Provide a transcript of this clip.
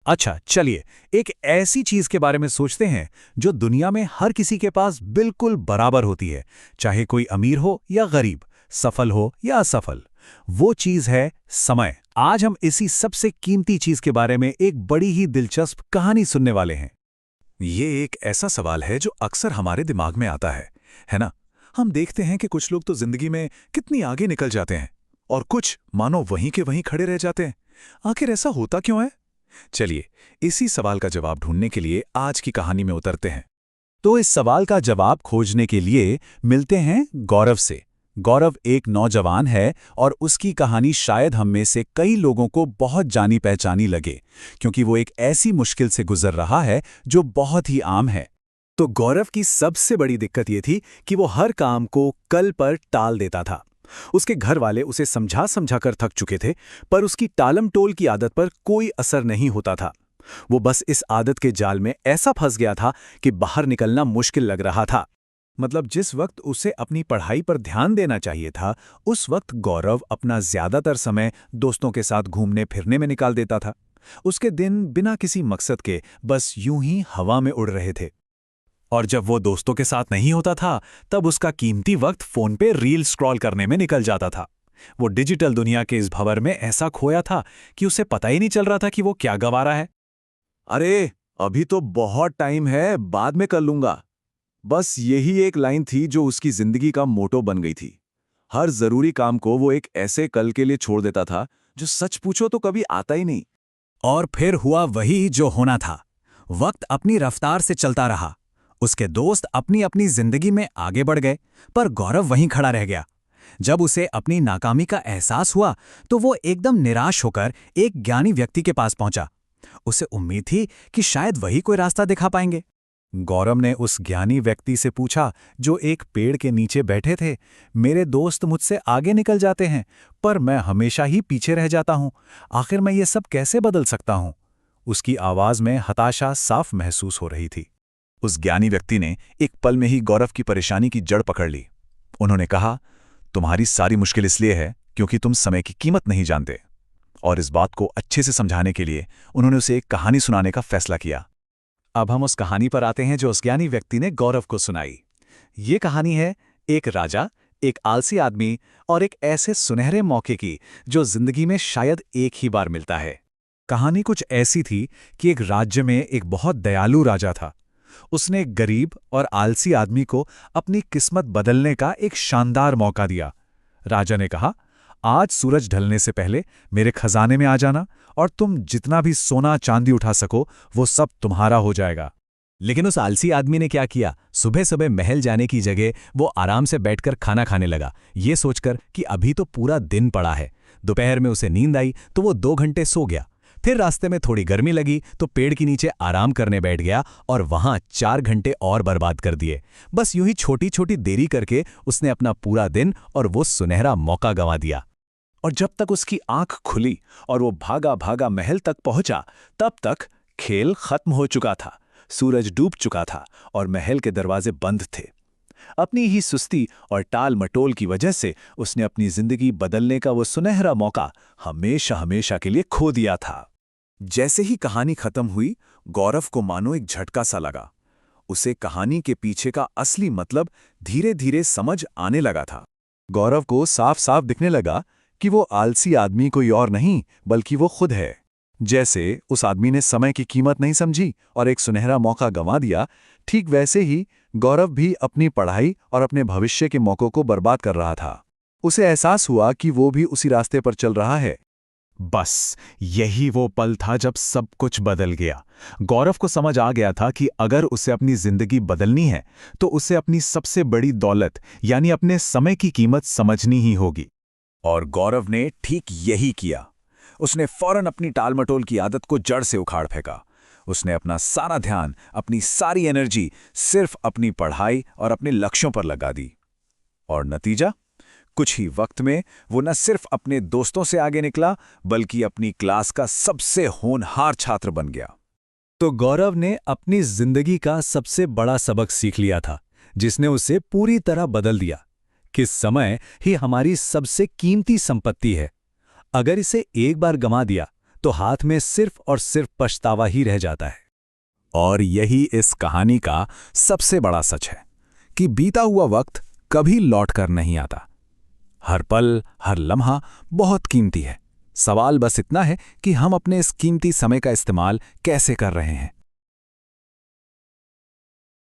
अच्छा चलिए, एक ऐसी चीज के बारे में सोचते हैं जो दुनिया में हर किसी के पास बिल्कुल बराबर होती है, चाहे कोई अमीर हो या गरीब, सफल हो या असफल। वो चीज है समय। आज हम इसी सबसे कीमती चीज के बारे में एक बड़ी ही दिलचस्प कहानी सुनने वाले हैं। ये एक ऐसा सवाल है जो अक्सर हमारे दिमाग में आता है ना? हम देखते हैं कि कुछ लोग तो जिंदगी में कितनी आगे निकल जाते हैं और कुछ मानो वहीं के वहीं खड़े रह जाते हैं। आखिर ऐसा होता क्यों है? चलिए, इसी सवाल का जवाब ढूंढने के लिए आज की कहानी में उतरते हैं। तो इस सवाल का जवाब खोजने के लिए मिलते हैं गौरव से। गौरव एक नौजवान है और उसकी कहानी शायद हम में से कई लोगों को बहुत जानी पहचानी लगे, क्योंकि वो एक ऐसी मुश्किल से गुजर रहा है जो बहुत ही आम है। तो गौरव की सबसे बड़ी दिक्कत ये थी कि वो हर काम को कल पर टाल देता था। उसके घर वाले उसे समझा समझा कर थक चुके थे, पर उसकी टालम-टोल की आदत पर कोई असर नहीं होता था। वो बस इस आदत के जाल में ऐसा फंस गया था कि बाहर निकलना मुश्किल लग रहा था। मतलब जिस वक्त उसे अपनी पढ़ाई पर ध्यान देना चाहिए था, उस वक्त गौरव अपना ज्यादातर समय दोस्तों के साथ घूमने फिरने में निकाल देता था। उसके दिन बिना किसी मकसद के बस यूं ही हवा में उड़ रहे थे। और जब वो दोस्तों के साथ नहीं होता था, तब उसका कीमती वक्त फोन पे रील स्क्रॉल करने में निकल जाता था। वो डिजिटल दुनिया के इस भंवर में ऐसा खोया था कि उसे पता ही नहीं चल रहा था कि वो क्या गंवा रहा है। अरे, अभी तो बहुत टाइम है, बाद में कर लूंगा। बस यही एक लाइन थी जो उसकी जिंदगी का मोटो बन गई थी। हर जरूरी काम को वो एक ऐसे कल के लिए छोड़ देता था जो सच पूछो तो कभी आता ही नहीं। और फिर हुआ वही जो होना था। वक्त अपनी रफ्तार से चलता रहा। उसके दोस्त अपनी अपनी जिंदगी में आगे बढ़ गए, पर गौरव वहीं खड़ा रह गया। जब उसे अपनी नाकामी का एहसास हुआ, तो वो एकदम निराश होकर एक ज्ञानी व्यक्ति के पास पहुंचा। उसे उम्मीद थी कि शायद वही कोई रास्ता दिखा पाएंगे। गौरव ने उस ज्ञानी व्यक्ति से पूछा, जो एक पेड़ के नीचे बैठे थे, मेरे दोस्त मुझसे आगे निकल जाते हैं, पर मैं हमेशा ही पीछे रह जाता हूं। आखिर मैं ये सब कैसे बदल सकता हूं? उसकी आवाज में हताशा साफ महसूस हो रही थी। उस ज्ञानी व्यक्ति ने एक पल में ही गौरव की परेशानी की जड़ पकड़ ली। उन्होंने कहा, तुम्हारी सारी मुश्किल इसलिए है क्योंकि तुम समय की कीमत नहीं जानते। और इस बात को अच्छे से समझाने के लिए उन्होंने उसे एक कहानी सुनाने का फैसला किया। अब हम उस कहानी पर आते हैं जो उस ज्ञानी व्यक्ति ने गौरव को सुनाई। ये कहानी है एक राजा, एक आलसी आदमी और एक ऐसे सुनहरे मौके की जो जिंदगी में शायद एक ही बार मिलता है। कहानी कुछ ऐसी थी कि एक राज्य में एक बहुत दयालु राजा था। उसने एक गरीब और आलसी आदमी को अपनी किस्मत बदलने का एक शानदार मौका दिया। राजा ने कहा, आज सूरज ढलने से पहले मेरे खजाने में आ जाना और तुम जितना भी सोना चांदी उठा सको वो सब तुम्हारा हो जाएगा। लेकिन उस आलसी आदमी ने क्या किया? सुबह सुबह महल जाने की जगह वो आराम से बैठकर खाना खाने लगा, ये सोचकर कि अभी तो पूरा दिन पड़ा है। दोपहर में उसे नींद आई तो वो 2 घंटे सो गया। फिर रास्ते में थोड़ी गर्मी लगी तो पेड़ के नीचे आराम करने बैठ गया और वहां 4 घंटे और बर्बाद कर दिए। बस यूं ही छोटी छोटी देरी करके उसने अपना पूरा दिन और वो सुनहरा मौका गंवा दिया। और जब तक उसकी आंख खुली और वो भागा भागा महल तक पहुंचा, तब तक खेल खत्म हो चुका था। सूरज डूब चुका था और महल के दरवाजे बंद थे। अपनी ही सुस्ती और टाल मटोल की वजह से उसने अपनी जिंदगी बदलने का वो सुनहरा मौका हमेशा हमेशा के लिए खो दिया था। जैसे ही कहानी खत्म हुई, गौरव को मानो एक झटका सा लगा। उसे कहानी के पीछे का असली मतलब धीरे धीरे समझ आने लगा था। गौरव को साफ साफ दिखने लगा कि वो आलसी आदमी कोई और नहीं बल्कि वो खुद है। जैसे उस आदमी ने समय की कीमत नहीं समझी और एक सुनहरा मौका गंवा दिया, ठीक वैसे ही गौरव भी अपनी पढ़ाई और अपने भविष्य के मौकों को बर्बाद कर रहा था। उसे एहसास हुआ कि वो भी उसी रास्ते पर चल रहा है। बस यही वो पल था जब सब कुछ बदल गया। गौरव को समझ आ गया था कि अगर उसे अपनी जिंदगी बदलनी है तो उसे अपनी सबसे बड़ी दौलत यानी अपने समय की कीमत समझनी ही होगी। और गौरव ने ठीक यही किया। उसने फौरन अपनी टालमटोल की आदत को जड़ से उखाड़ फेंका। उसने अपना सारा ध्यान, अपनी सारी एनर्जी सिर्फ अपनी पढ़ाई और अपने लक्ष्यों पर लगा दी। और नतीजा? कुछ ही वक्त में वो न सिर्फ अपने दोस्तों से आगे निकला, बल्कि अपनी क्लास का सबसे होनहार छात्र बन गया। तो गौरव ने अपनी जिंदगी का सबसे बड़ा सबक सीख लिया था, जिसने उसे पूरी तरह बदल दिया कि समय ही हमारी सबसे कीमती संपत्ति है। अगर इसे एक बार गंवा दिया तो हाथ में सिर्फ और सिर्फ पछतावा ही रह जाता है। और यही इस कहानी का सबसे बड़ा सच है कि बीता हुआ वक्त कभी लौट कर नहीं आता। हर पल, हर लम्हा बहुत कीमती है। सवाल बस इतना है कि हम अपने इस कीमती समय का इस्तेमाल कैसे कर रहे हैं।